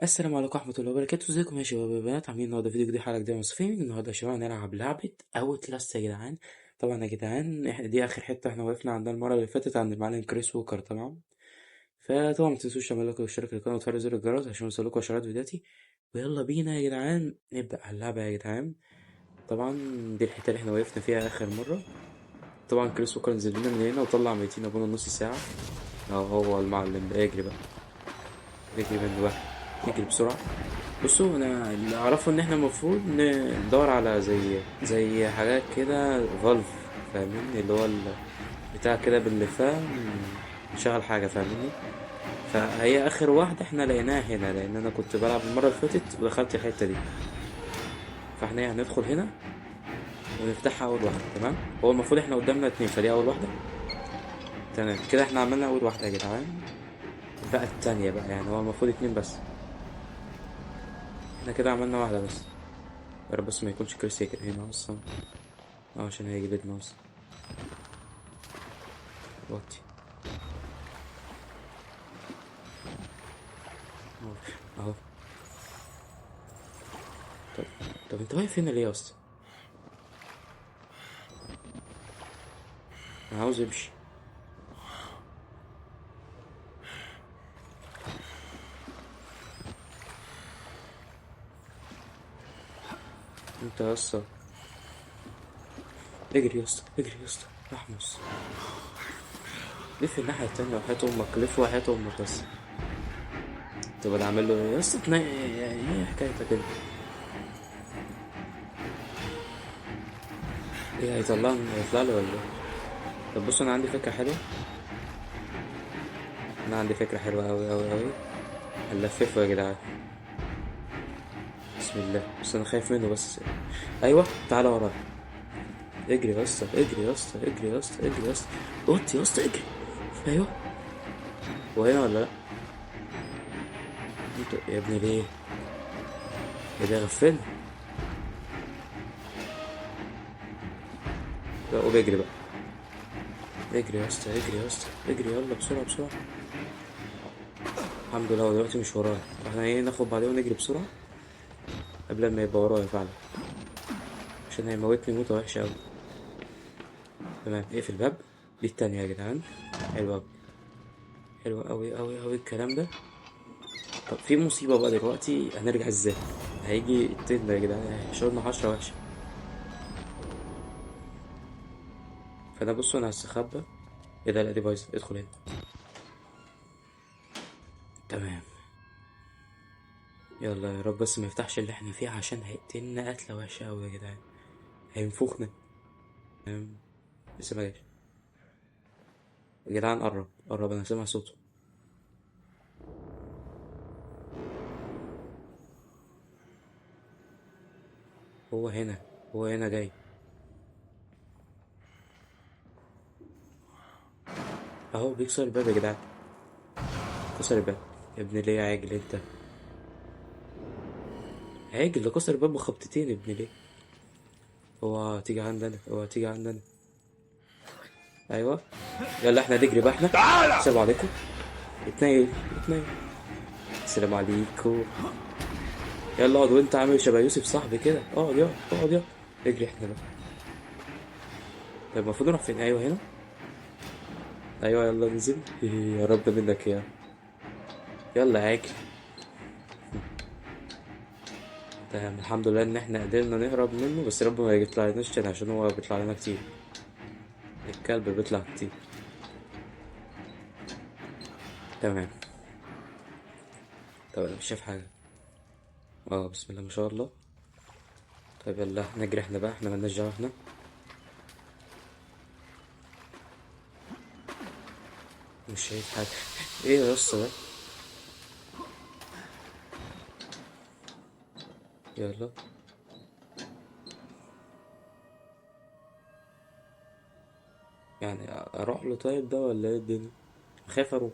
السلام عليكم ورحمة الله وبركاته، ازيكم يا شباب يا بنات؟ عاملين النهارده فيديو جديد، حلقة جديدة مصفين. النهارده يا شباب هنلعب لعبة اوت لاست يا جدعان. طبعا يا جدعان احنا دي اخر حتة احنا وقفنا عندها المرة اللي فاتت عند المعلم كريس ووكر. تمام، فطبعا متنسوش تعملوا لايك واشتراك للقناة وتفعلوا زر الجرس عشان يوصلكوا اشعارات فيديوهاتي. ويلا بينا يا جدعان نبدأ على اللعبة يا جدعان. طبعا دي الحتة اللي احنا وقفنا فيها اخر مرة. طبعا كريس ووكر نزل لنا من هنا وطلع 200 ابونا نص ساعة. اهو هو المعلم ده، اجري بقى، اجري منه بقى، اجري بسرعة. بصوا انا اللي اعرفه ان احنا المفروض ندور على زي حاجات كده فالف، فاهمني؟ اللي هو بتاع كده بنلفها نشغل حاجة، فاهمني؟ فهي اخر واحدة احنا لقيناها هنا، لان انا كنت بلعب المرة اللي فاتت ودخلت الحتة دي. فاحنا إيه، هندخل هنا ونفتحها اول واحدة. تمام، هو المفروض احنا قدامنا اتنين، فدي اول واحدة. تمام كده احنا عملنا اول واحدة يا جدعان. بقى التانية بقى، يعني هو المفروض اتنين بس، احنا كده عملنا واحدة بس. يا رب بس ما يكونش كريس هنا اصلا. اه عشان هيجي بيتنا اصلا. وطي اهو اهو. طب طب انت واقف هنا ليه يا اسطى؟ انا عاوز امشي. انت يا اسطى اجري يا اسطى، اجري يا اسطى احمس. لف الناحية التانية وحياة امك، لف وحياة امك بس. طب انا اعمل له ايه يا اسطى؟ ايه حكايتك كده؟ ايه هيطلعني، هيطلع لي ولا ايه؟ طب بص انا عندي فكرة حلوة، انا عندي فكرة حلوة اوي اوي اوي. هنلففه يا جدعان. بسم الله، بس انا خايف منه بس. ايوه تعالى ورايا. اجري يا اسطى، اجري يا اسطى، اجري يا اسطى، اجري يا اسطى. وطي يا اسطى، اجري. ايوه، هو هنا ولا لا؟ انت يا ابني ليه؟ ايه ده غفلني. لا وبيجري بقى. اجري يا اسطى، اجري يا اسطى، اجري يلا بسرعة بسرعة. الحمد لله هو دلوقتي مش ورايا، فاحنا ايه ناخد بعدين ونجري بسرعة قبل ما يبقى ورايا فعلا، عشان هيموتني موتة وحشة أوي. تمام اقفل الباب. دي التانية يا جدعان. حلوة أوي، حلوة أوي أوي أوي الكلام ده. طب في مصيبة بقى دلوقتي، هنرجع ازاي؟ هيجي يقتلنا يا جدعان، هيحشرنا حشرة وحشة. فأنا بصوا أنا هستخبى. ايه ده؟ لا دي بايظة، ادخل هنا. تمام، يلا يا رب بس ما يفتحش اللي احنا فيه، عشان هيقتلنا قتلة وحشة أوي يا جدعان، هينفخنا. تمام، لسه ما جاش. يا جدعان قرب قرب، انا سامع صوته. هو هنا، هو هنا جاي. اهو بيكسر الباب يا جدعان، كسر الباب. يا ابن ليه يا عاجل انت؟ عاجل ده كسر الباب بخبطتين، يا ابن ليه. هو تيجي عندنا، هو تيجي عندنا. ايوه، يلا احنا نجري بقى احنا. السلام عليكم. اتنين اتنين. السلام عليكم. يلا اقعد، وانت عامل شبه يوسف صاحبي كده، اقعد يلا، اقعد يلا. اجري احنا بقى. طيب المفروض نروح فين؟ ايوه هنا. ايوه يلا ننزل. يا رب منك يا. يلا عاجل. تمام الحمد لله ان احنا قدرنا نهرب منه، بس رب ما يطلع لناش تاني عشان هو بيطلع لنا كتير. الكلب بيطلع كتير. تمام. طب انا مش شايف حاجه. اه بسم الله ما شاء الله. طيب يلا نجري احنا بقى، احنا مالناش دعوه احنا. مش شايف حاجه. ايه يا اسطى ده؟ يلا. يعني اروح له طيب ده ولا ايه الدنيا؟ خايف اروح.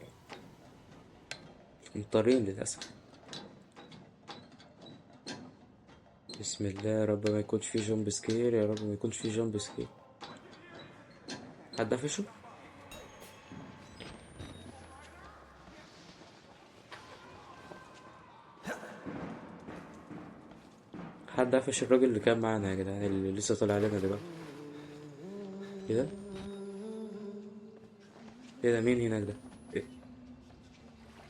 مضطرين للاسف. بسم الله، يا رب ما يكونش فيه جامب سكير، يا رب ما يكونش فيه جامب سكير. حد قفشه؟ حد قفش الراجل اللي كان معانا يا جدعان، اللي لسه طالع لنا دلوقتي. ايه ده؟ ايه ده؟ مين هناك ده؟ إيه؟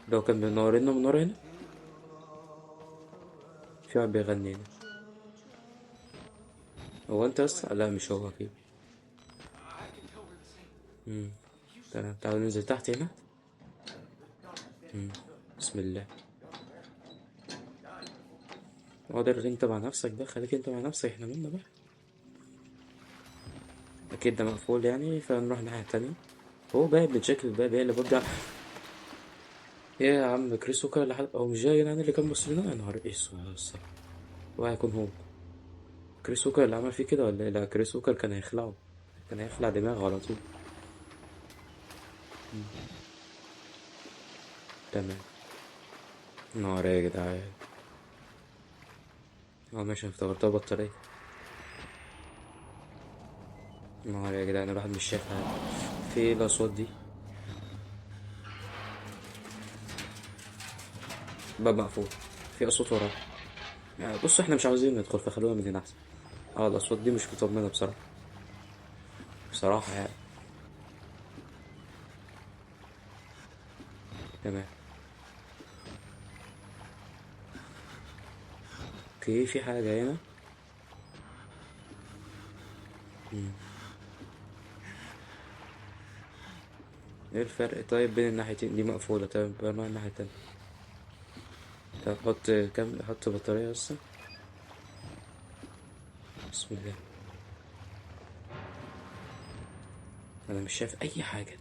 لو كان منورنا من ورا هنا. في واحد بيغني هنا. هو انت اصلا؟ لا مش هو اكيد. امم تمام، تعالوا ننزل تحت هنا. بسم الله. قادر انت مع نفسك بقى، خليك انت مع نفسك، احنا مالنا بقى. اكيد ده مقفول يعني، فنروح الناحية التانية. هو بقى بنشكل الباب هي اللي برجع. ايه يا عم، كريس وكر لحد او مش جاي يعني اللي كان بص لنا؟ يا نهار اسود الصراحة. هو هيكون هو كريس وكر اللي عمل فيه كده ولا ايه؟ لا، كريس وكر كان هيخلعه. كان هيخلع دماغه على طول. مم. تمام. نهار يا جدعان. اه ماشي، أنا افتكرتها بطارية. نهار يا جدعان، الواحد مش شايف حاجة. في ايه الأصوات دي؟ باب مقفول. في أصوات وراه. يعني بص، احنا مش عاوزين ندخل، فخلونا من هنا أحسن. اه الأصوات دي مش مطمنة بصراحة. بصراحة يعني. تمام. اوكي، في حاجة هنا. مم. ايه الفرق طيب بين الناحيتين؟ دي مقفولة، طيب بقى نروح الناحية التانية. طب حط كام، حط بطارية بس. بسم الله. أنا مش شايف أي حاجة.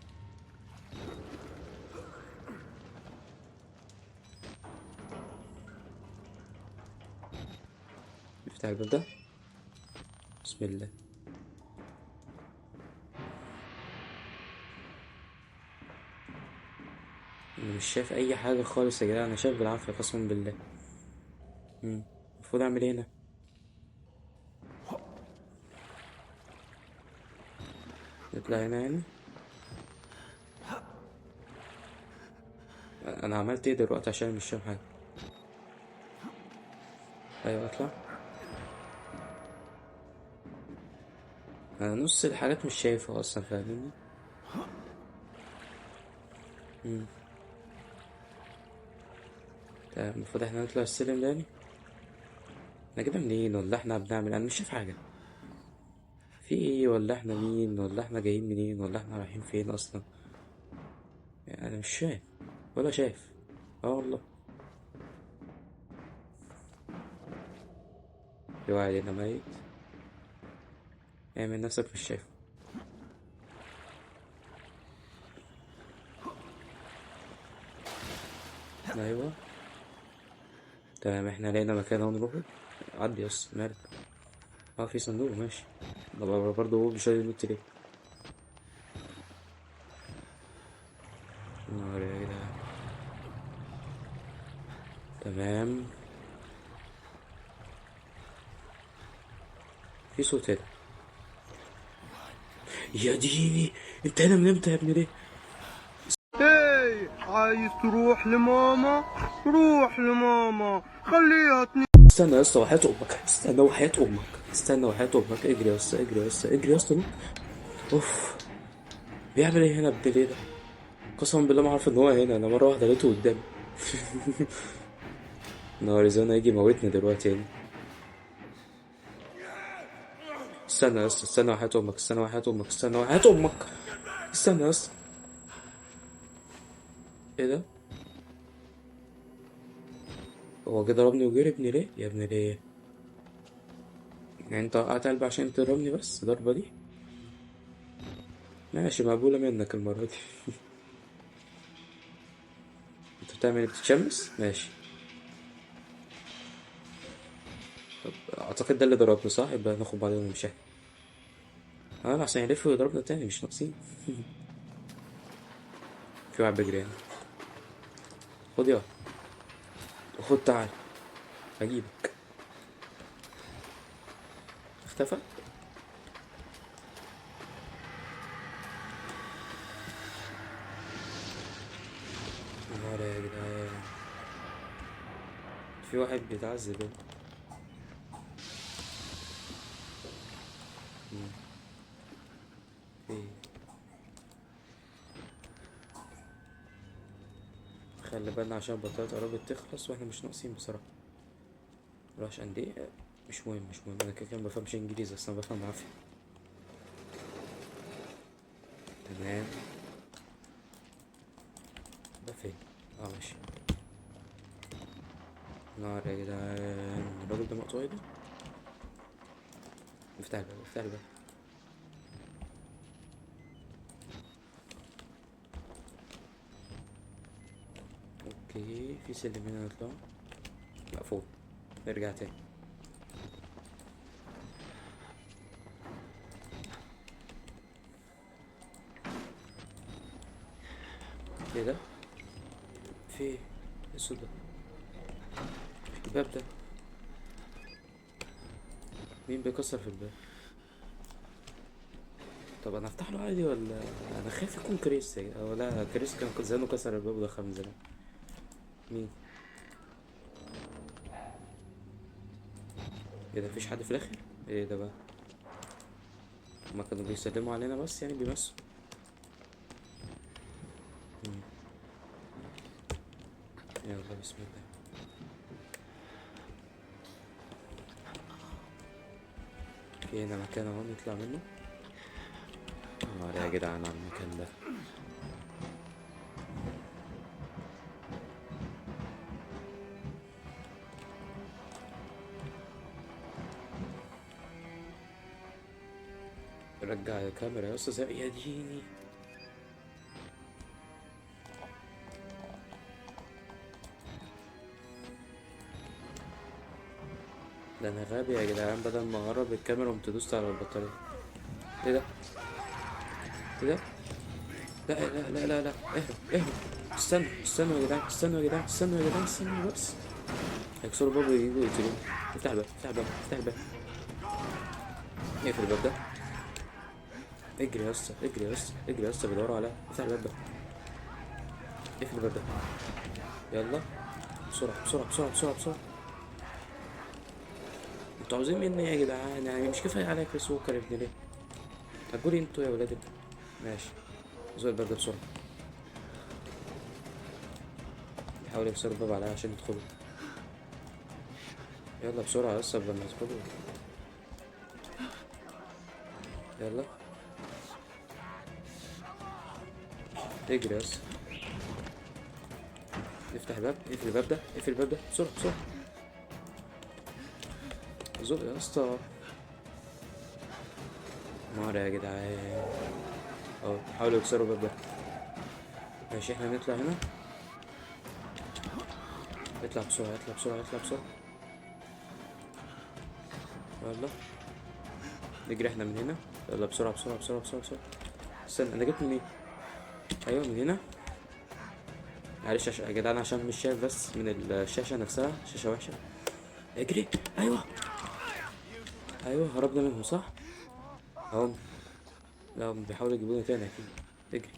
نفتح الباب ده. بسم الله. أنا مش شايف أي حاجة خالص يا جدعان، أنا شايف بالعافية قسما بالله. المفروض أعمل إيه هنا؟ نطلع هنا يعني. أنا عملت إيه دلوقتي عشان مش شايف حاجة؟ أيوة أطلع. أنا نص الحاجات مش شايفها أصلا، فاهمني؟ مم. طيب المفروض إحنا نطلع السلم ده يعني. إحنا كده منين، ولا إحنا بنعمل؟ أنا مش شايف حاجة. في إيه؟ ولا إحنا مين؟ ولا إحنا جايين منين؟ ولا إحنا رايحين فين أصلا؟ يعني أنا مش فاهم. ولا شايف. اه والله. في واحد هنا ميت. اعمل نفسك مش شايف. ايوه. تمام، احنا لقينا مكان اهو نروحه. عدي يس، مالك؟ اه في صندوق، ماشي. ده برضه هو مش راضي ينط ليه؟ نهار يا جدعان. تمام. في صوت هنا. يا ديني. انت هنا من امتى يا ابني ليه؟ هاي، عايز تروح لماما؟ روح لماما، خليها استنى يا اسطى وحياة امك، استنى وحياة امك، استنى وحياة امك، اجري يا اسطى، اجري يا اسطى، اجري يا اسطى نط. اوف. بيعمل ايه هنا ابن ليه ده؟ قسما بالله ما عارف ان هو هنا، انا مره واحده لقيته قدامي. نهار زمان هيجي يموتني دلوقتي هنا. استنى يا اسطى، استنى وحياة امك، استنى وحياة امك، استنى وحياة امك. استنى يا اسطى. ايه ده؟ هو كده ضربني وجربني ليه يا ابني ليه؟ يعني انت وقعت قلبي عشان تضربني بس ضربة دي؟ ماشي، مقبولة منك المرة دي. انت بتعمل ايه، بتتشمس؟ ماشي. طب اعتقد ده اللي ضربني صح، يبقى ناخد بعضنا ونمشي. اه عشان يلف ويضربنا تاني، مش ناقصين. في واحد بيجري هنا. خد يا. خد تعال. هجيبك. اختفى. نهار يا جدعان، في واحد بيتعذب هنا. في خلي بالنا عشان البطاريات قربت تخلص واحنا مش ناقصين بصراحة. مراش قد ايه؟ مش مهم مش مهم، انا كده كده مبفهمش انجليزي اصلا، بفهم عافية. تمام. ده فين؟ اه ماشي. نار يا جدعان، الراجل ده مقطوع ايده. افتح الباب افتح الباب. اوكي، في سلم هنا نطلع. مقفول. نرجع تاني. ايه ده؟ في ايه الصوت ده؟ الباب ده مين بيكسر في الباب؟ طب انا افتح له عادي ولا؟ انا خايف يكون كريس او لا، كريس كان زمانه كسر الباب ودخل من زمان. مين؟ ايه ده؟ مفيش حد في الاخر؟ ايه ده بقى؟ هما كانوا بيسلموا علينا بس يعني بيمسوا. مم. يلا بسم الله. في هنا مكان اهو نطلع منه. نهار يا جدعان على المكان ده. رجع الكاميرا يا استاذ يا ديني. ده انا غبي يا جدعان، بدل ما اقرب الكاميرا قمت دوست على البطارية. ايه ده؟ ايه ده؟ لا لا لا لا لا، اهرب اهرب. استنوا استنوا يا جدعان، استنوا يا جدعان، استنوا يا جدعان، استنوا بس. هيكسروا الباب ويجوا يقتلوني. افتح الباب افتح الباب افتح الباب. اقفل الباب ده. اجري يا اسطى اجري يا اسطى اجري يا اسطى، بيدوروا عليا. افتح الباب ده. اقفل الباب ده. يلا بسرعة بسرعة بسرعة بسرعة بسرعة. انتوا عاوزين مني ايه يا جدعان؟ يعني مش كفاية عليك كريس ووكر ابن ليه؟ هتقولي انتوا يا ولاد ماشي. زق الباب ده بسرعة. بيحاولوا يكسروا الباب عليا عشان يدخلوا. يلا بسرعة لسه قبل ما يدخلوا. يلا اجري يس. افتح الباب اقفل الباب ده اقفل الباب ده بسرعة بسرعة. زق يا اسطى. نار يا جدعان اهو، حاولوا يكسروا الباب ده. ماشي احنا نطلع هنا. اطلع بسرعة اطلع بسرعة اطلع بسرعة. يلا نجري احنا من هنا. يلا بسرعة بسرعة بسرعة بسرعة بسرعة. استنى انا جبت منين؟ ايوه من هنا. معلش يا جدعان عشان مش شايف بس من الشاشة نفسها، شاشة وحشة. اجري. ايوه ايوه هربنا منهم صح؟ اهم. لا هم بيحاولوا يجيبونا تاني اكيد. اجري.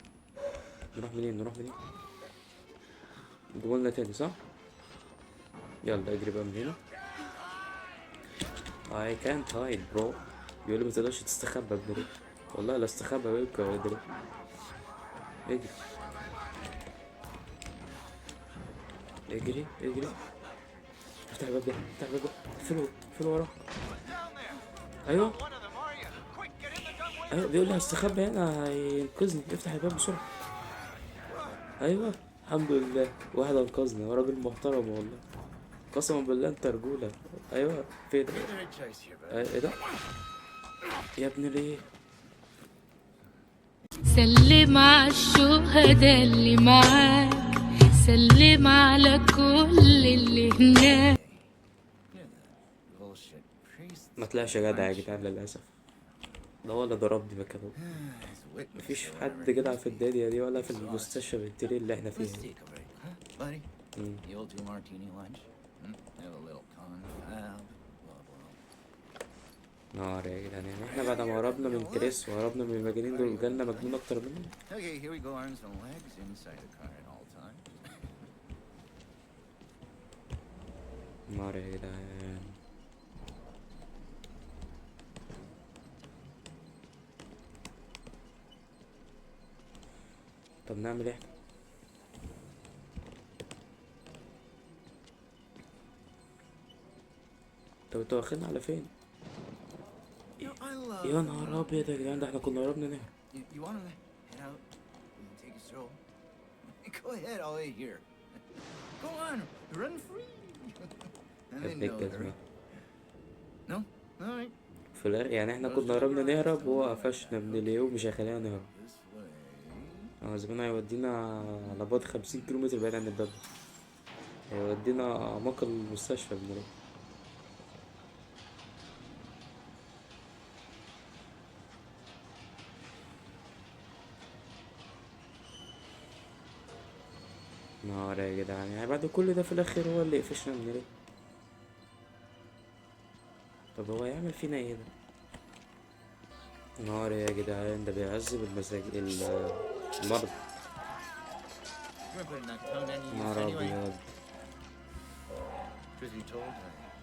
نروح منين نروح منين؟ يجيبولنا تاني صح؟ يلا اجري بقى من هنا. I can't hide bro. بيقول لي متقدرش تستخبى ابن ليه. والله لا استخبى بيبقى يا ولد ليه. اجري اجري اجري. افتح الباب ده افتح الباب ده. اقفله اقفله وراه. ايوه ايوه بيقول لي هستخبى هنا هينقذني. افتح الباب بسرعة. ايوه الحمد لله واحد انقذني، هو راجل محترم والله. قسما بالله انت رجولة. ايوه فين؟ ايه ده؟ يا ابن ليه؟ سلم على الشهداء اللي معاك، سلم على كل اللي هناك. ما طلعش جدع يا جدعان للاسف. ده هو اللي ضربني مكانه. مفيش حد جدع في الدنيا دي ولا في المستشفى بالتري اللي احنا فيها دي. نار يا جدعان، يعني احنا بعد ما هربنا من كريس وهربنا من المجانين دول جالنا مجنون اكتر منهم. Okay, here we go, arms and legs inside the car at all times. نار يا جدعان. طب نعمل ايه؟ طب انتوا واخدنا على فين؟ You know, I love. يا نهار ابيض يا جدعان، ده احنا كنا هربنا نهرب. You want to head out and take a stroll? Go ahead, I'll wait here. Go on, run free. And then ابنك no جزمة. hurry. No? All right. في الاخر يعني احنا كنا هربنا نهرب وهو قفشنا من اليوم مش هيخلينا نهرب. This way. اه زمان هيودينا على بعد 50 كيلومتر بعيد عن الباب ده. هيودينا اعماق المستشفى ابن ليه. نهار يا جدعان، يعني بعد كل ده في الاخر هو اللي يقفشنا من ليه. طب هو يعمل فينا ايه ده؟ نهار يا جدعان، ده بيعذب المرضى. Remember not telling any use نهار anyway. ابيض. Truth be told,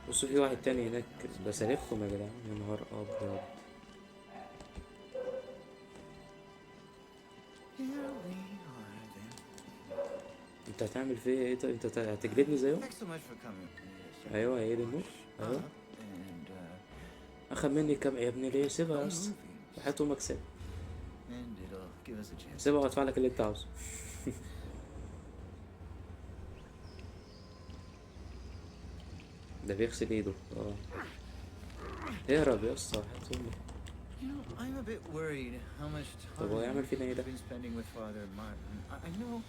I بصوا في واحد تاني هناك بسالكهم يا جدعان، يا نهار ابيض. here we are then. انت هتعمل فيا ايه؟ طيب انت هتجلدني زيهم؟ Thanks so much for coming. Yes, ايوه هي دي النور. ايوه and اخد مني كام يا ابني ليه؟ سيبها بس. movies. وحياة امك سيبها. And it'll give us a chance. سيبها وادفع لك اللي انت عاوزه. ده بيغسل ايده. اه اهرب يا اسطى وحياة امك. You know, I'm a bit worried how much طب هو time يعمل فينا ايه ده؟ you've been spending with Father Martin. I know.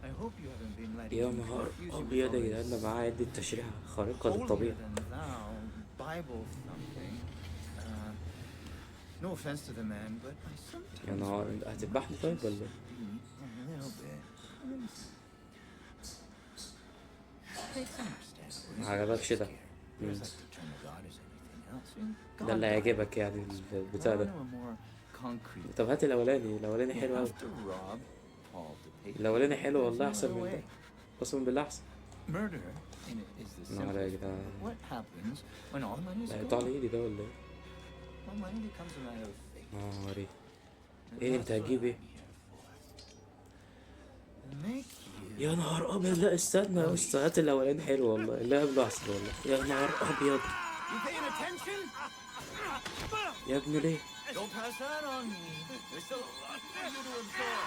I hope you haven't been letting يا him نهار confuse you with ابيض يا all جدعان، ده this معاه عدة تشريح خارقة holier للطبيعة. than thou Bible thumping. No offense to the man, but I sometimes يا نهار، انت هتذبحني طيب ولا ايه؟ a little bit. It's understandable. ما عجبكش ده؟ There's like the term of God is anything else. And ده اللي God هيعجبك يعني البتاع I ده. want a more concrete. طب هات الاولاني You حلو اوي. have to rob Paul to pay. الاولاني حلو والله، There's no احسن other من ده. way. قسما بالله احسن. Murder in it is the نهار يا simplest. جدعان. What happens when all money is ده هيقطع لي gone? ايدي ده ولا ايه؟ Well, money becomes a matter of faith. نهاري. And ايه انت that's what هتجيب ايه؟ I'm here for. Make you. يا نهار ابيض، لا استنى يا اسطى، هات الاولاني حلو والله، اللي قبله احسن والله. يا نهار ابيض You paying attention? يا ابني ليه؟ Don't pass that on me. There's still a lot for you to absorb.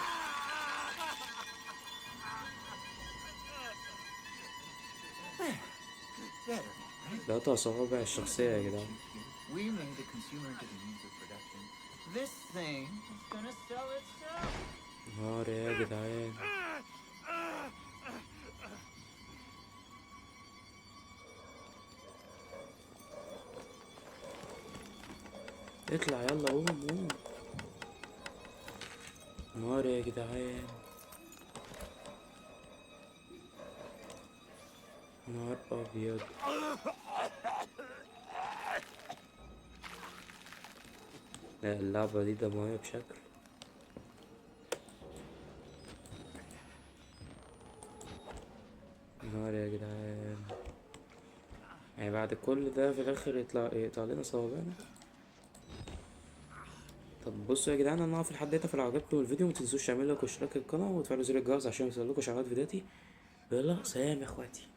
Better, right? ده قطع صوابع الشخصية يا جدعان. We made the consumer into the means of production. This thing is gonna sell itself. نهار يا جدعان. اطلع يلا، قوم. نهار يا جدعان. نهار ابيض. لا اللعبة دي دموية بشكل. نهار يا جدعان، يعني بعد كل ده في الاخر يقطع لنا صوابعنا. طب بصوا يا جدعان، انا هقف لحد هنا. لو عجبكم الفيديو متنسوش تعملوا لايك واشتراك القناة وتفعلوا زر الجرس عشان يوصلكوا اشعارات فيديوهاتي. يلا سلام يا اخواتي.